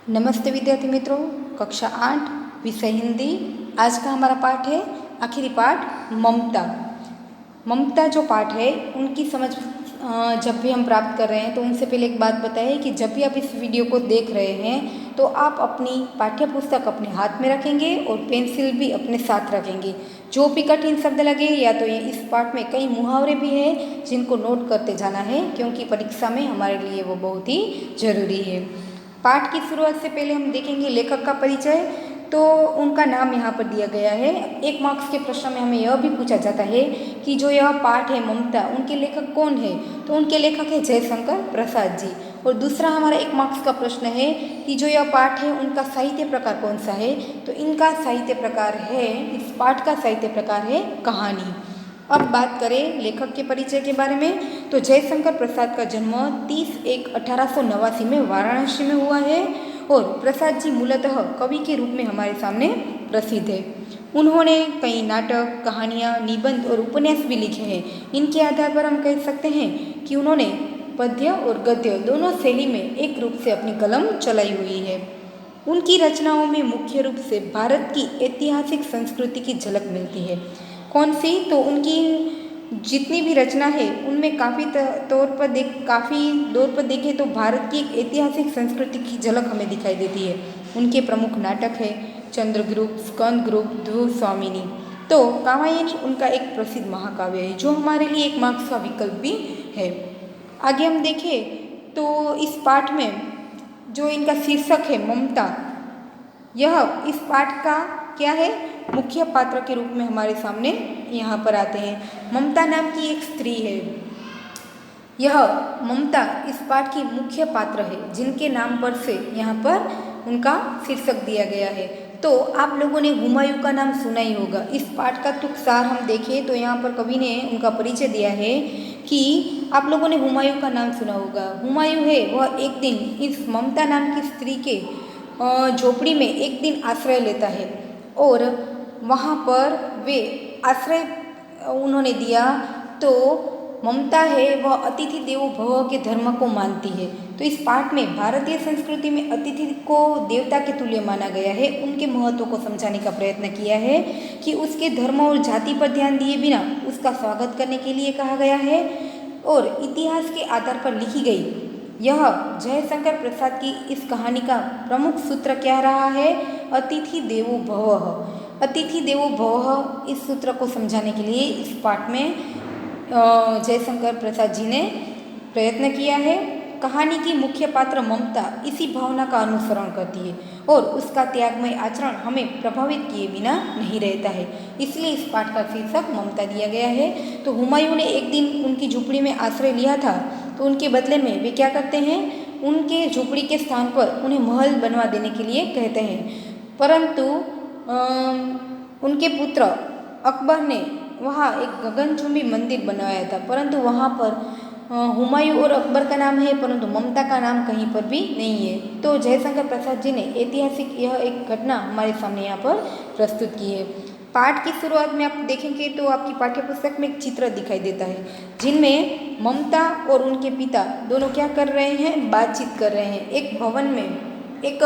नमस्ते विद्यार्थी मित्रों, कक्षा 8 विषय हिंदी। आज का हमारा पाठ है आखिरी पाठ ममता। ममता जो पाठ है उनकी समझ जब भी हम प्राप्त कर रहे हैं तो उनसे पहले एक बात बताएं कि जब भी आप इस वीडियो को देख रहे हैं तो आप अपनी पाठ्य पुस्तक अपने हाथ में रखेंगे और पेंसिल भी अपने साथ रखेंगे। जो भी कठिन शब्द लगे या तो ये इस पाठ में कई मुहावरे भी हैं जिनको नोट करते जाना है, क्योंकि परीक्षा में हमारे लिए वो बहुत ही ज़रूरी है। पाठ की शुरुआत से पहले हम देखेंगे लेखक का परिचय। तो उनका नाम यहाँ पर दिया गया है। 1 मार्क्स के प्रश्न में हमें यह भी पूछा जाता है कि जो यह पाठ है ममता, उनके लेखक कौन है। तो उनके लेखक है जयशंकर प्रसाद जी। और दूसरा हमारा 1 मार्क्स का प्रश्न है कि जो यह पाठ है उनका साहित्य प्रकार कौन सा है। तो इनका साहित्य प्रकार है, इस पाठ का साहित्य प्रकार है कहानी। अब बात करें लेखक के परिचय के बारे में, तो जयशंकर प्रसाद का जन्म 30/1/1889 में वाराणसी में हुआ है और प्रसाद जी मूलतः कवि के रूप में हमारे सामने प्रसिद्ध है। उन्होंने कई नाटक, कहानियाँ, निबंध और उपन्यास भी लिखे हैं। इनके आधार पर हम कह सकते हैं कि उन्होंने पद्य और गद्य दोनों शैली में एक रूप से अपनी कलम चलाई हुई है। उनकी रचनाओं में मुख्य रूप से भारत की ऐतिहासिक संस्कृति की झलक मिलती है। कौन सी? तो उनकी जितनी भी रचना है उनमें काफ़ी दौर पर देखें तो भारत की एक ऐतिहासिक संस्कृति की झलक हमें दिखाई देती है। उनके प्रमुख नाटक है चंद्रगुप्त, स्कंदगुप्त, ध्रुव स्वामिनी। तो कामायनी उनका एक प्रसिद्ध महाकाव्य है जो हमारे लिए 1 मार्क्स का विकल्प भी है। आगे हम देखें तो इस पाठ में जो इनका शीर्षक है ममता, यह इस पाठ का क्या है, मुख्य पात्र के रूप में हमारे सामने यहाँ पर आते हैं। ममता नाम की एक स्त्री है। यह ममता इस पाठ की मुख्य पात्र है जिनके नाम पर से यहाँ पर उनका शीर्षक दिया गया है। तो आप लोगों ने हुमायूं का नाम सुना ही होगा। इस पाठ का तुकसार हम देखें तो यहाँ पर कवि ने उनका परिचय दिया है कि आप लोगों ने हुमायूं का नाम सुना होगा। हुमायूं है वह एक दिन इस ममता नाम की स्त्री के झोपड़ी में एक दिन आश्रय लेता है और वहाँ पर वे आश्रय उन्होंने दिया। तो ममता है वह अतिथि देवो भव के धर्म को मानती है। तो इस पाठ में भारतीय संस्कृति में अतिथि को देवता के तुल्य माना गया है। उनके महत्व को समझाने का प्रयत्न किया है कि उसके धर्म और जाति पर ध्यान दिए बिना उसका स्वागत करने के लिए कहा गया है। और इतिहास के आधार पर लिखी गई यह जयशंकर प्रसाद की इस कहानी का प्रमुख सूत्र क्या रहा है, अतिथि देवो भवः। अतिथि देवो भवः इस सूत्र को समझाने के लिए इस पाठ में जयशंकर प्रसाद जी ने प्रयत्न किया है। कहानी की मुख्य पात्र ममता इसी भावना का अनुसरण करती है और उसका त्यागमय आचरण हमें प्रभावित किए बिना नहीं रहता है, इसलिए इस पाठ का शीर्षक ममता दिया गया है। तो हुमायूं ने एक दिन उनकी झोपड़ी में आश्रय लिया था, तो उनके बदले में वे क्या करते हैं, उनके झोपड़ी के स्थान पर उन्हें महल बनवा देने के लिए कहते हैं। परंतु उनके पुत्र अकबर ने वहाँ एक गगनचुंबी मंदिर बनवाया था, परंतु वहाँ पर हुमायूं और अकबर का नाम है परंतु ममता का नाम कहीं पर भी नहीं है। तो जयशंकर प्रसाद जी ने ऐतिहासिक यह एक घटना हमारे सामने यहाँ पर प्रस्तुत की है। पाठ की शुरुआत में आप देखेंगे तो आपकी पाठ्यपुस्तक में एक चित्र दिखाई देता है जिनमें ममता और उनके पिता दोनों क्या कर रहे हैं, बातचीत कर रहे हैं। एक भवन में, एक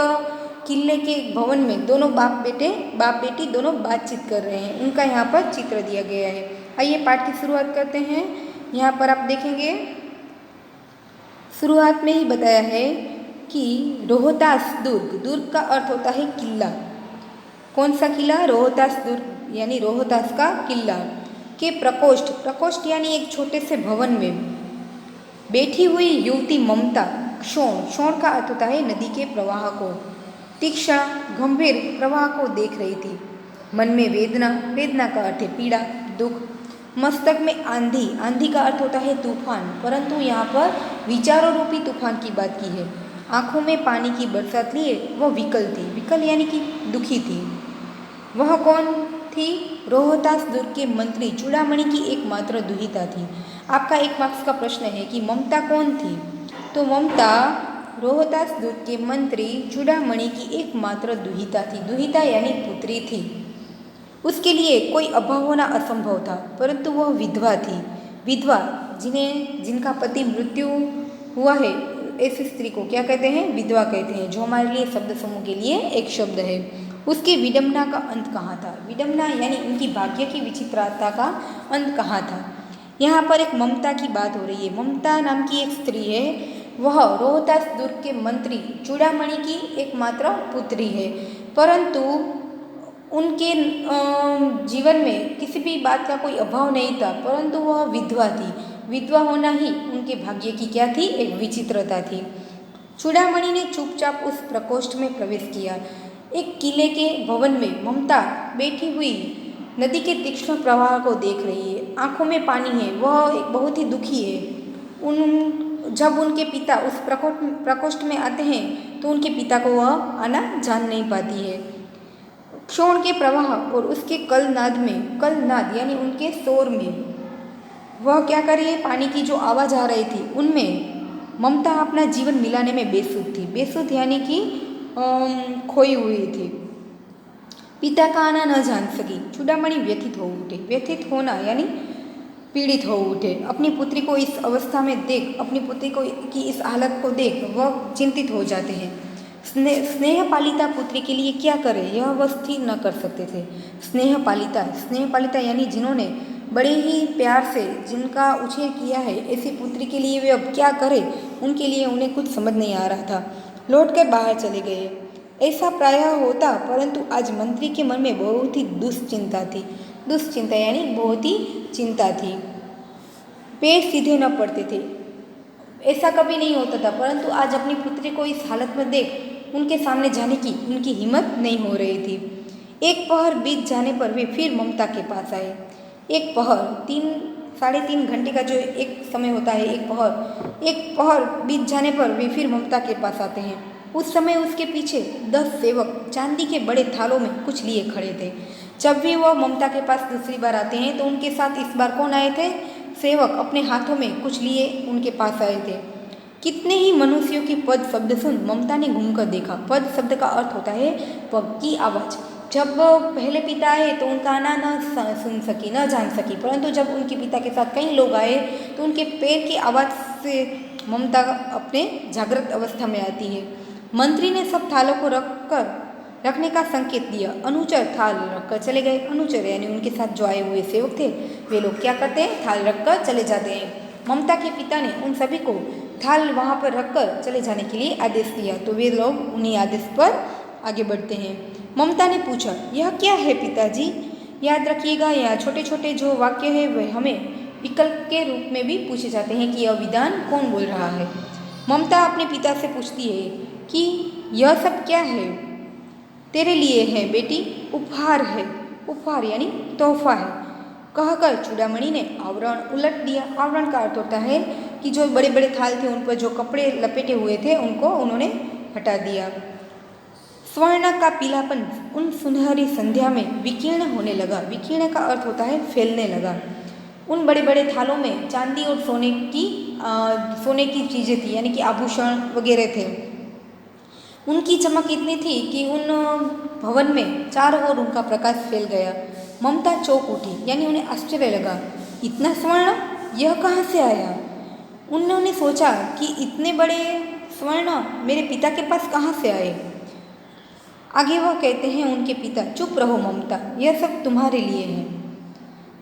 किले के भवन में दोनों बाप बेटी दोनों बातचीत कर रहे हैं, उनका यहाँ पर चित्र दिया गया है। आइए पाठ की शुरुआत करते हैं। यहाँ पर आप देखेंगे शुरुआत में ही बताया है कि रोहतास दुर्ग, दुर्ग का अर्थ होता है किला। कौन सा किला? रोहतास दुर्ग यानी रोहतास का किला के प्रकोष्ठ, प्रकोष्ठ यानी एक छोटे से भवन में बैठी हुई युवती ममता क्षोण, क्षोण का अर्थ होता है नदी के प्रवाह को, तीक्ष्ण गंभीर प्रवाह को देख रही थी। मन में वेदना, वेदना का अर्थ है पीड़ा, दुख। मस्तक में आंधी, आंधी का अर्थ होता है तूफान, परंतु यहाँ पर विचारों रूपी तूफान की बात की है। आंखों में पानी की बरसात लिए वह विकल थी, विकल यानी कि दुखी थी। वह कौन थी? रोहतास दुर्ग के मंत्री चूड़ामणि की एकमात्र दुहिता थी। आपका 1 मार्क्स का प्रश्न है कि ममता कौन थी। तो ममता रोहतास दुर्ग के मंत्री चूड़ामणि की एकमात्र दुहिता थी। दुहिता यानी पुत्री थी। उसके लिए कोई अभाव होना असंभव था, परंतु वह विधवा थी। विधवा जिनका पति मृत्यु हुआ है ऐसी स्त्री को क्या कहते हैं? विधवा कहते हैं, जो हमारे लिए शब्द समूह के लिए एक शब्द है। उसकी विडंबना का अंत कहाँ था? विडंबना यानी उनकी भाग्य की विचित्रता का अंत कहाँ था? यहाँ पर एक ममता की बात हो रही है। ममता नाम की एक स्त्री है, वह रोहतास दुर्ग के मंत्री चूड़ामणि की एकमात्र पुत्री है, परंतु उनके जीवन में किसी भी बात का कोई अभाव नहीं था, परंतु वह विधवा थी। विधवा होना ही उनके भाग्य की क्या थी? एक विचित्रता थी। चूड़ामणि ने चुपचाप उस प्रकोष्ठ में प्रवेश किया। एक किले के भवन में ममता बैठी हुई नदी के तीक्ष्ण प्रवाह को देख रही है। आंखों में पानी है, वह बहुत ही दुखी है। जब उनके पिता उस प्रकोष्ठ में आते हैं तो उनके पिता को वह आना जान नहीं पाती है। क्षोण के प्रवाह और उसके कलनाद यानी उनके शोर में वह क्या कर रही है? पानी की जो आवाज़ आ रही थी उनमें ममता अपना जीवन मिलाने में बेसुध थी। बेसुध यानी कि खोई हुई थी। पिता का आना न जान सकी। चूड़ामणि व्यथित हो उठे। व्यथित होना यानी पीड़ित हो उठे। अपनी पुत्री को इस अवस्था में देख, अपनी पुत्री को की इस हालत को देख वह चिंतित हो जाते हैं। स्नेह पालिता पुत्री के लिए क्या करे, यह वह स्थिर न कर सकते थे। स्नेह पालिता यानी जिन्होंने बड़े ही प्यार से जिनका उछेर किया है, ऐसी पुत्री के लिए वे अब क्या करें, उनके लिए उन्हें कुछ समझ नहीं आ रहा था। लौटकर बाहर चले गए। ऐसा प्रायः होता, परंतु आज मंत्री के मन में बहुत ही दुश्चिंता थी। दुश्चिंता यानी बहुत ही चिंता थी। पैर सीधे न पड़ते थे। ऐसा कभी नहीं होता था, परंतु आज अपनी पुत्री को इस हालत में देख उनके सामने जाने की उनकी हिम्मत नहीं हो रही थी। एक पहर बीत जाने पर वे फिर ममता के पास आए। एक पहर 3-3.5 घंटे का जो एक समय होता है, एक पहर बीत जाने पर वे फिर ममता के पास आते हैं। उस समय उसके पीछे 10 सेवक चांदी के बड़े थालों में कुछ लिए खड़े थे। जब भी वह ममता के पास दूसरी बार आते हैं तो उनके साथ इस बार कौन आए थे? सेवक अपने हाथों में कुछ लिए उनके पास आए थे। कितने ही मनुष्यों की पद शब्द सुन ममता ने घूमकर देखा। पद शब्द का अर्थ होता है पग की आवाज़। जब पहले पिता आए तो उनका आना न जान सकी, परंतु जब उनके पिता के साथ कई लोग आए तो उनके पैर की आवाज़ से ममता अपने जागृत अवस्था में आती है। मंत्री ने सब थालों को रखने का संकेत दिया। अनुचर थाल रखकर चले गए। अनुचर यानी उनके साथ जो आए हुए सेवक थे, वे लोग क्या करते हैं? थाल रखकर चले जाते हैं। ममता के पिता ने उन सभी को थाल वहाँ पर रखकर चले जाने के लिए आदेश दिया, तो वे लोग उन्हीं आदेश पर आगे बढ़ते हैं। ममता ने पूछा, यह क्या है पिताजी? याद रखिएगा, यह छोटे छोटे जो वाक्य है वे हमें विकल्प के रूप में भी पूछे जाते हैं कि यह विधान कौन बोल रहा है। ममता अपने पिता से पूछती है कि यह सब क्या है? तेरे लिए है बेटी, उपहार है। उपहार यानी तोहफा है, कहकर चूड़ामणि ने आवरण उलट दिया। आवरण का अर्थ होता है कि जो बड़े बड़े थाल थे उन पर जो कपड़े लपेटे हुए थे उनको उन्होंने हटा दिया। स्वर्ण का पीलापन उन सुनहरी संध्या में विकीर्ण होने लगा। विकीर्ण का अर्थ होता है फैलने लगा। उन बड़े बड़े थालों में चांदी और सोने की चीज़ें थी, यानी कि आभूषण वगैरह थे। उनकी चमक इतनी थी कि उन भवन में चारों ओर उनका प्रकाश फैल गया। ममता चौंक उठी, यानी उन्हें आश्चर्य लगा, इतना स्वर्ण यह कहाँ से आया? उन्होंने सोचा कि इतने बड़े स्वर्ण मेरे पिता के पास कहाँ से आए? आगे वह कहते हैं उनके पिता, चुप रहो ममता, यह सब तुम्हारे लिए है।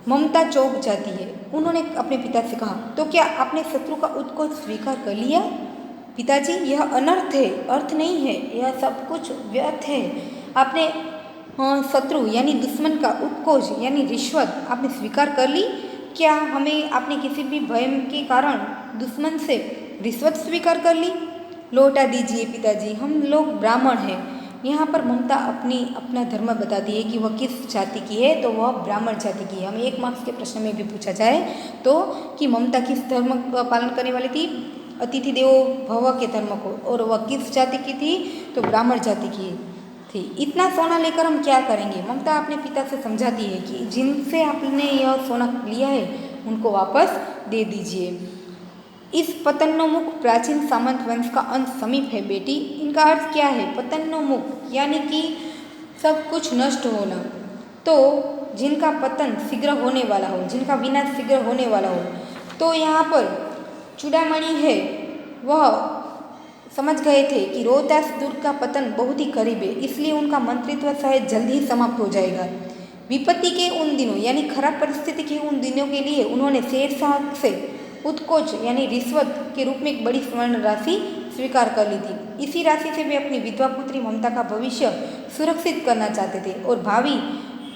ममता चौंक जाती है। उन्होंने अपने पिता से कहा, तो क्या आपने शत्रु का उत्कोच स्वीकार कर लिया? पिताजी, यह अनर्थ है, अर्थ नहीं है, यह सब कुछ व्यर्थ है। आपने शत्रु यानी दुश्मन का उत्कोच यानी रिश्वत आपने स्वीकार कर ली? क्या हमें आपने किसी भी भय के कारण दुश्मन से रिश्वत स्वीकार कर ली? लौटा दीजिए पिताजी, हम लोग ब्राह्मण हैं। यहाँ पर ममता अपना धर्म बताती है कि वह किस जाति की है, तो वह ब्राह्मण जाति की है। हमें 1 मार्क्स के प्रश्न में भी पूछा जाए तो कि ममता किस धर्म का पालन करने वाली थी? अतिथि देवो भव के धर्म को। और वह किस जाति की थी? तो ब्राह्मण जाति की थी। इतना सोना लेकर हम क्या करेंगे? ममता अपने पिता से समझाती है कि जिनसे आपने यह सोना लिया है उनको वापस दे दीजिए। इस पतनोन्मुख प्राचीन सामंत वंश का अंत समीप है बेटी। इनका अर्थ क्या है? पतनोन्मुख यानी कि सब कुछ नष्ट होना, तो जिनका पतन शीघ्र होने वाला हो, जिनका विनाश शीघ्र होने वाला हो। तो यहाँ पर चूड़ामणि है वह समझ गए थे कि रोहतास दुर्ग का पतन बहुत ही करीब है, इसलिए उनका मंत्रित्व शायद जल्द ही समाप्त हो जाएगा। विपत्ति के उन दिनों यानी खराब परिस्थिति के उन दिनों के लिए उन्होंने शेरशाह से उत्कोच यानी रिश्वत के रूप में एक बड़ी स्वर्ण राशि स्वीकार कर ली थी। इसी राशि से वे अपनी विधवा पुत्री ममता का भविष्य सुरक्षित करना चाहते थे और भावी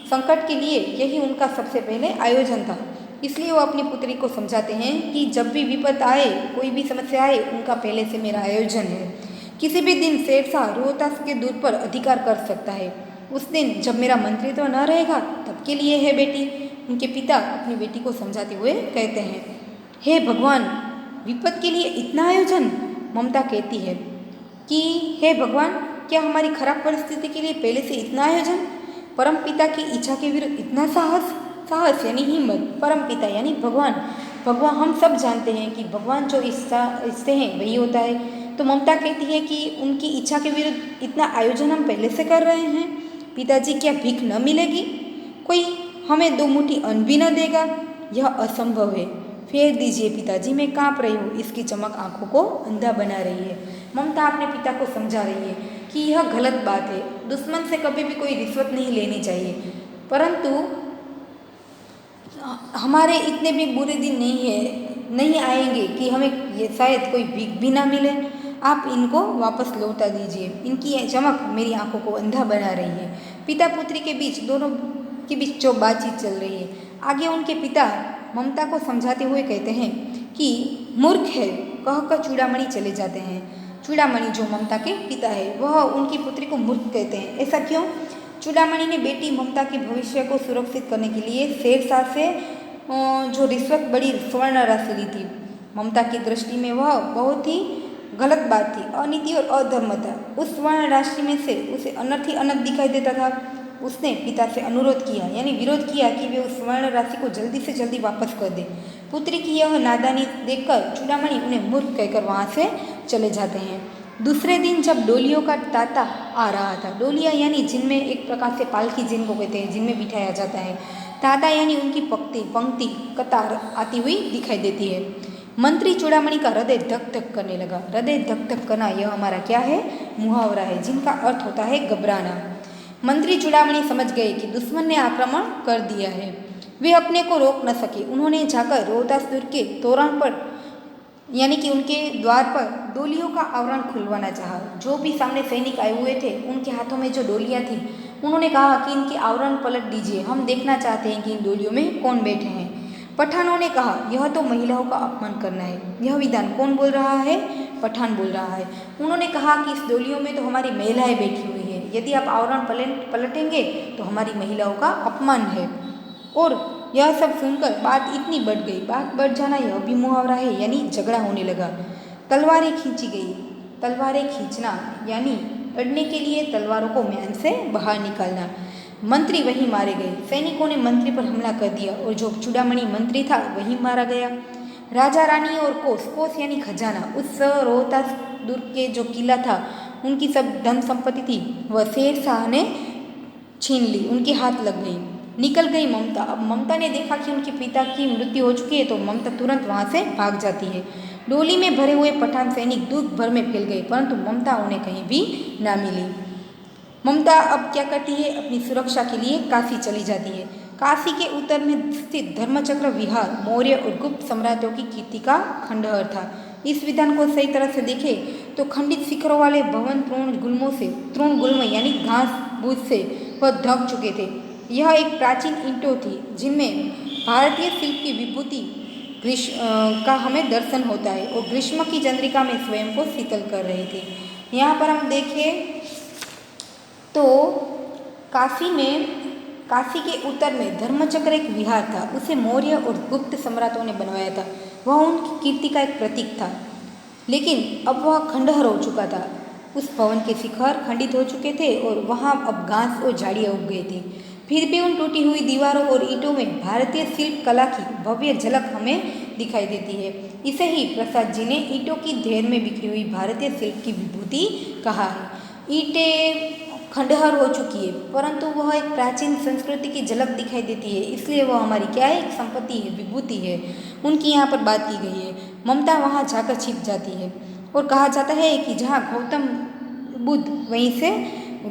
संकट के लिए यही उनका सबसे पहले आयोजन था। इसलिए वो अपनी पुत्री को समझाते हैं कि जब भी विपद आए, कोई भी समस्या आए, उनका पहले से मेरा आयोजन है। किसी भी दिन शेरशाह रोहतास के दुर्ग पर अधिकार कर सकता है। उस दिन जब मेरा मंत्रित्व न रहेगा तब के लिए है बेटी। उनके पिता अपनी बेटी को समझाते हुए कहते हैं, हे भगवान, विपद के लिए इतना आयोजन। ममता कहती है कि हे भगवान, क्या हमारी खराब परिस्थिति के लिए पहले से इतना आयोजन? परम पिता की इच्छा के विरुद्ध इतना साहस। साहस यानी हिम्मत, परम पिता यानी भगवान। भगवान हम सब जानते हैं कि भगवान जो इच्छते हैं वही होता है। तो ममता कहती है कि उनकी इच्छा के विरुद्ध इतना आयोजन हम पहले से कर रहे हैं। पिताजी, क्या भीख न मिलेगी? कोई हमें 2 मुट्ठी अन्न भी न देगा? यह असंभव है। फेर दीजिए पिताजी, मैं काँप रही हूँ। इसकी चमक आंखों को अंधा बना रही है। ममता अपने पिता को समझा रही है कि यह गलत बात है। दुश्मन से कभी भी कोई रिश्वत नहीं लेनी चाहिए, परंतु हमारे इतने भी बुरे दिन नहीं आएंगे कि हमें ये शायद कोई भीख भी ना मिले। आप इनको वापस लौटा दीजिए। इनकी चमक मेरी आंखों को अंधा बना रही है। पिता पुत्री के बीच दोनों के बीच जो बातचीत चल रही है, आगे उनके पिता ममता को समझाते हुए कहते हैं कि मूर्ख है कहकर चूड़ामणि चले जाते हैं। चूड़ामणि जो ममता के पिता है, वह उनकी पुत्री को मूर्ख कहते हैं। ऐसा क्यों? चूड़ामणि ने बेटी ममता के भविष्य को सुरक्षित करने के लिए शेरशाह से जो रिश्वत बड़ी स्वर्ण राशि ली थी। ममता की दृष्टि में वह बहुत ही गलत बात थी, अनीति और अधर्म था। उस स्वर्ण राशि में से उसे अनर्थ ही अनर्थ दिखाई देता था। उसने पिता से अनुरोध किया यानी विरोध किया कि वे उस स्वर्ण राशि को जल्दी से जल्दी वापस कर दे। पुत्री की यह नादानी देखकर चूड़ामणि उन्हें मूर्ख कहकर वहाँ से चले जाते हैं। दूसरे दिन जब डोलियों का तांता आ रहा था, डोलियाँ यानी जिनमें एक प्रकार से पालकी जिनको कहते हैं, जिनमें बिठाया जाता है, तांता यानी उनकी पंक्ति कतार आती हुई दिखाई देती है। मंत्री चूड़ामणि का हृदय धक धक करने लगा। हृदय धक धक करना यह हमारा क्या है? मुहावरा है, जिनका अर्थ होता है घबराना। मंत्री चूड़ामणि समझ गए कि दुश्मन ने आक्रमण कर दिया है। वे अपने को रोक न सके। उन्होंने जाकर रोहतास दुर्ग के तोरण पर यानी कि उनके द्वार पर डोलियों का आवरण खुलवाना चाहा। जो भी सामने सैनिक आए हुए थे, उनके हाथों में जो डोलियाँ थीं, उन्होंने कहा कि इनके आवरण पलट दीजिए, हम देखना चाहते हैं कि इन डोलियों में कौन बैठे हैं। पठानों ने कहा, यह तो महिलाओं का अपमान करना है। यह विधान कौन बोल रहा है? पठान बोल रहा है। उन्होंने कहा कि इस डोलियों में तो हमारी महिलाएं बैठी हुई हैं, यदि आप आवरण पलटेंगे तो हमारी महिलाओं का अपमान है। और यह सब सुनकर बात इतनी बढ़ गई। बात बढ़ जाना यह भी मुहावरा है, यानी झगड़ा होने लगा। तलवारें खींची गई। तलवारें खींचना यानी लड़ने के लिए तलवारों को म्यान से बाहर निकालना। मंत्री वहीं मारे गए। सैनिकों ने मंत्री पर हमला कर दिया और जो चूड़ामणि मंत्री था वहीं मारा गया। राजा रानी और कोष यानी खजाना, उस रोहतास दुर्ग के जो किला था, उनकी सब धन संपत्ति थी, वह शेरशाह ने छीन ली, उनके हाथ लग गई। निकल गई ममता। अब ममता ने देखा कि उनके पिता की मृत्यु हो चुकी है, तो ममता तुरंत वहाँ से भाग जाती है। डोली में भरे हुए पठान सैनिक दुर्ग भर में फैल गए, परंतु ममता उन्हें कहीं भी ना मिली। ममता अब क्या करती है? अपनी सुरक्षा के लिए काशी चली जाती है। काशी के उत्तर में स्थित धर्मचक्र विहार मौर्य और गुप्त सम्राटों की कीर्ति का खंडहर था। इस विधान को सही तरह से देखें तो खंडित शिखरों वाले भवन तृणगुल्म यानी घास फूस से वह ढक चुके थे। यह एक प्राचीन ईंटों थी जिनमें भारतीय शिल्प की विभूति का हमें दर्शन होता है और ग्रीष्म की चंद्रिका में स्वयं को शीतल कर रहे थे। यहाँ पर हम देखें तो काशी के उत्तर में धर्मचक्र एक विहार था। उसे मौर्य और गुप्त सम्राटों ने बनवाया था। वह उनकी कीर्ति का एक प्रतीक था, लेकिन अब वह खंडहर हो चुका था। उस भवन के शिखर खंडित हो चुके थे और वहाँ अब घास और झाड़ियाँ उग गई थी। फिर भी उन टूटी हुई दीवारों और ईंटों में भारतीय शिल्प कला की भव्य झलक हमें दिखाई देती है। इसे ही प्रसाद जी ने ईंटों की ढेर में बिखरी हुई भारतीय शिल्प की विभूति कहा है। ईंटें खंडहर हो चुकी है, परंतु वह एक प्राचीन संस्कृति की झलक दिखाई देती है, इसलिए वह हमारी क्या है? एक संपत्ति है, विभूति है। उनकी यहाँ पर बात की गई है। ममता वहाँ जाकर छिप जाती है। और कहा जाता है कि जहाँ गौतम बुद्ध वहीं से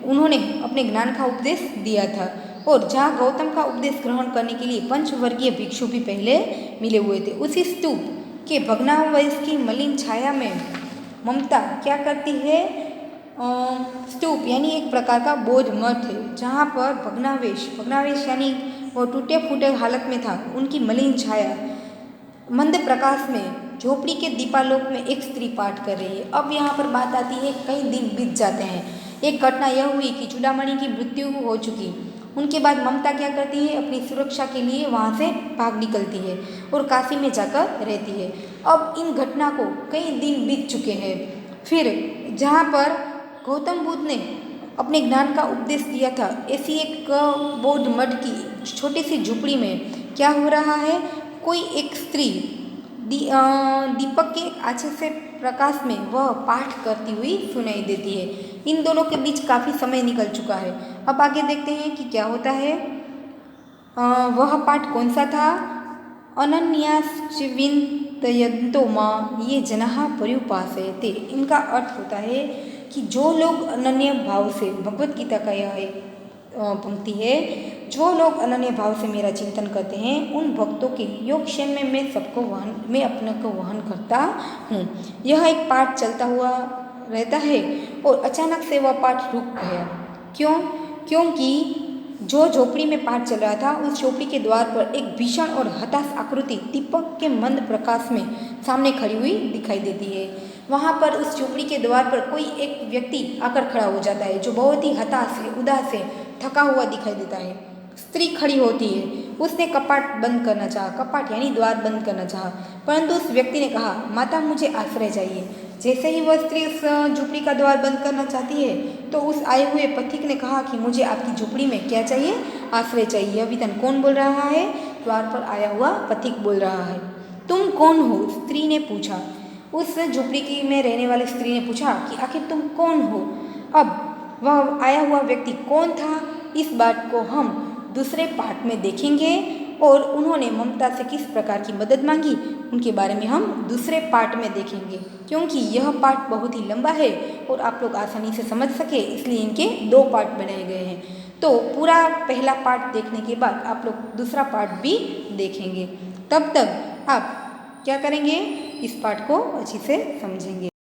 उन्होंने अपने ज्ञान का उपदेश दिया था, और जहाँ गौतम का उपदेश ग्रहण करने के लिए पंचवर्गीय भिक्षु भी पहले मिले हुए थे। उसी स्तूप के भग्नावशेष की मलिन छाया में ममता क्या करती है, स्तूप यानी एक प्रकार का बौद्ध मठ है, जहाँ पर भग्नावशेष यानी वो टूटे फूटे हालत में था, उनकी मलिन छाया मंद प्रकाश में झोपड़ी के दीपालोक में एक स्त्री पाठ कर रही है। अब यहाँ पर बात आती है, कई दिन बीत जाते हैं। एक घटना यह हुई कि चूड़ामणि की मृत्यु हो चुकी। उनके बाद ममता क्या करती है, अपनी सुरक्षा के लिए वहाँ से भाग निकलती है और काशी में जाकर रहती है। अब इन घटना को कई दिन बीत चुके हैं। फिर जहाँ पर गौतम बुद्ध ने अपने ज्ञान का उपदेश दिया था, ऐसी एक बौद्ध मठ की छोटी सी झुपड़ी में क्या हो रहा है, कोई एक स्त्री दीपक के अच्छे से प्रकाश में वह पाठ करती हुई सुनाई देती है। इन दोनों के बीच काफ़ी समय निकल चुका है। अब आगे देखते हैं कि क्या होता है। वह पाठ कौन सा था, अनन्याश्चिविन्तयन्तो मां ये जनाः पर्युपासेते। इनका अर्थ होता है कि जो लोग अनन्य भाव से, भगवत गीता का यह एक पंक्ति है, जो लोग अनन्य भाव से मेरा चिंतन करते हैं, उन भक्तों के योगक्षेम में मैं अपने को वहन करता हूँ। यह एक पाठ चलता हुआ रहता है और अचानक से वह पाठ रुक गया। क्योंकि जो झोपड़ी में पाठ चल रहा था, उस झोपड़ी के द्वार पर एक भीषण और हताश आकृति दीपक के मंद प्रकाश में सामने खड़ी हुई दिखाई देती है। वहाँ पर उस झोपड़ी के द्वार पर कोई एक व्यक्ति आकर खड़ा हो जाता है, जो बहुत ही हताश है, उदास है, थका हुआ दिखाई देता है। स्त्री खड़ी होती है, उसने कपाट बंद करना चाहा, कपाट यानी द्वार बंद करना चाहा, परंतु उस व्यक्ति ने कहा, माता मुझे आश्रय चाहिए। जैसे ही वह स्त्री उस झोपड़ी का द्वार बंद करना चाहती है, तो उस आए हुए पथिक ने कहा कि मुझे आपकी झोपड़ी में क्या चाहिए, आश्रय चाहिए। यह विधान कौन बोल रहा है, द्वार पर आया हुआ पथिक बोल रहा है। तुम कौन हो, स्त्री ने पूछा। उस झोपड़ी की में रहने वाली स्त्री ने पूछा कि आखिर तुम कौन हो। अब वह आया हुआ व्यक्ति कौन था, इस बात को हम दूसरे पाठ में देखेंगे, और उन्होंने ममता से किस प्रकार की मदद मांगी, उनके बारे में हम दूसरे पार्ट में देखेंगे। क्योंकि यह पार्ट बहुत ही लंबा है और आप लोग आसानी से समझ सके, इसलिए इनके 2 पार्ट बनाए गए हैं। तो पूरा पहला पार्ट देखने के बाद आप लोग दूसरा पार्ट भी देखेंगे। तब तक आप क्या करेंगे, इस पाठ को अच्छी से समझेंगे।